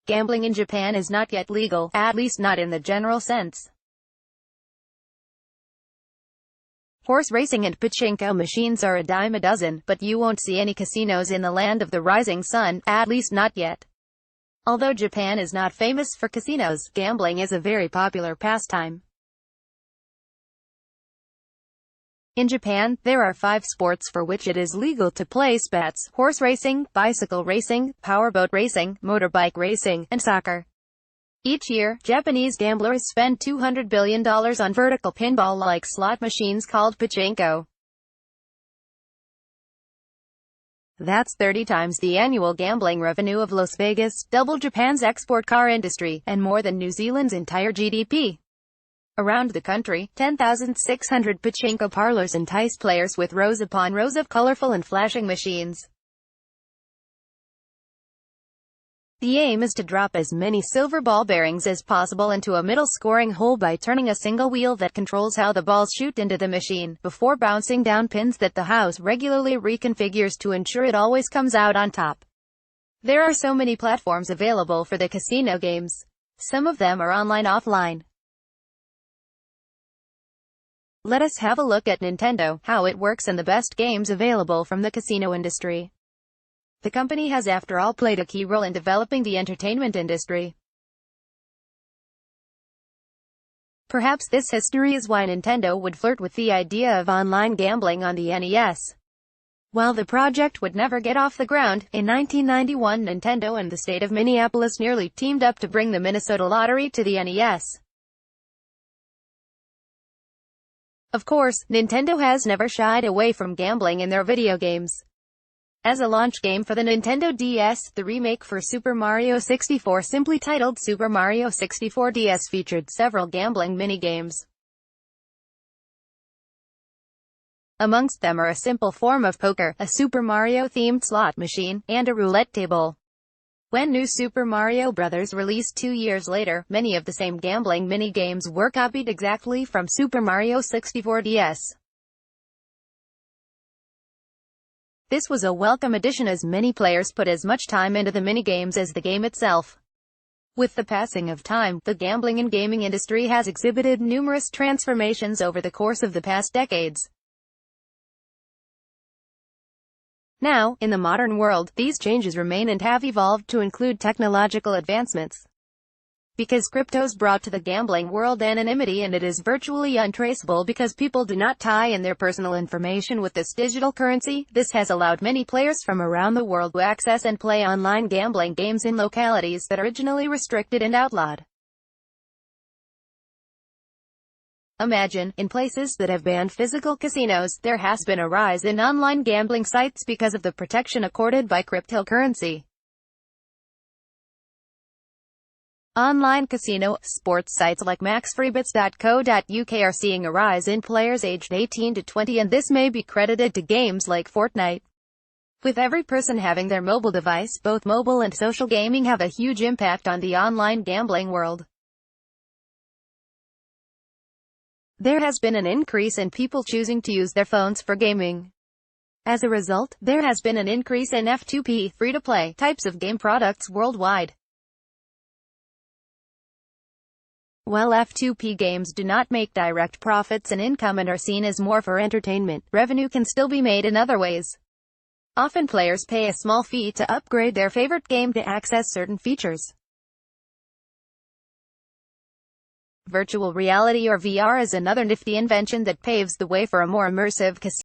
Gambling in Japan is not yet legal, at least not in the general sense. Horse racing and pachinko machines are a dime a dozen, but you won't see any casinos in the land of the rising sun, at least not yet. Although Japan is not famous for casinos, gambling is a very popular pastime. In Japan, there are 5 sports for which it is legal to place bets: horse racing, bicycle racing, powerboat racing, motorbike racing, and soccer. Each year, Japanese gamblers spend $200 billion on vertical pinball-like slot machines called pachinko. That's 30 times the annual gambling revenue of Las Vegas, double Japan's export car industry, and more than New Zealand's entire GDP. Around the country, 10,600 pachinko parlors entice players with rows upon rows of colorful and flashing machines. The aim is to drop as many silver ball bearings as possible into a middle scoring hole by turning a single wheel that controls how the balls shoot into the machine, before bouncing down pins that the house regularly reconfigures to ensure it always comes out on top. There are so many platforms available for the casino games. Some of them are online/offline. Let us have a look at Nintendo, how it works, and the best games available from the casino industry. The company has, after all, played a key role in developing the entertainment industry. Perhaps this history is why Nintendo would flirt with the idea of online gambling on the NES. While the project would never get off the ground, in 1991 Nintendo and the state of Minneapolis nearly teamed up to bring the Minnesota Lottery to the NES. Of course, Nintendo has never shied away from gambling in their video games. As a launch game for the Nintendo DS, the remake for Super Mario 64, simply titled Super Mario 64 DS, featured several gambling mini-games. Amongst them are a simple form of poker, a Super Mario-themed slot machine, and a roulette table. When New Super Mario Bros. Released 2 years later, many of the same gambling mini-games were copied exactly from Super Mario 64 DS. This was a welcome addition as many players put as much time into the minigames as the game itself. With the passing of time, the gambling and gaming industry has exhibited numerous transformations over the course of the past decades. Now, in the modern world, these changes remain and have evolved to include technological advancements. Because crypto's brought to the gambling world anonymity, and it is virtually untraceable because people do not tie in their personal information with this digital currency, this has allowed many players from around the world to access and play online gambling games in localities that originally restricted and outlawed. Imagine, in places that have banned physical casinos, there has been a rise in online gambling sites because of the protection accorded by cryptocurrency. Online casino, sports sites like maxfreebets.co.uk are seeing a rise in players aged 18 to 20, and this may be credited to games like Fortnite. With every person having their mobile device, both mobile and social gaming have a huge impact on the online gambling world. There has been an increase in people choosing to use their phones for gaming. As a result, there has been an increase in F2P, free-to-play, types of game products worldwide. While F2P games do not make direct profits and income and are seen as more for entertainment, revenue can still be made in other ways. Often players pay a small fee to upgrade their favorite game to access certain features. Virtual reality or VR is another nifty invention that paves the way for a more immersive casino.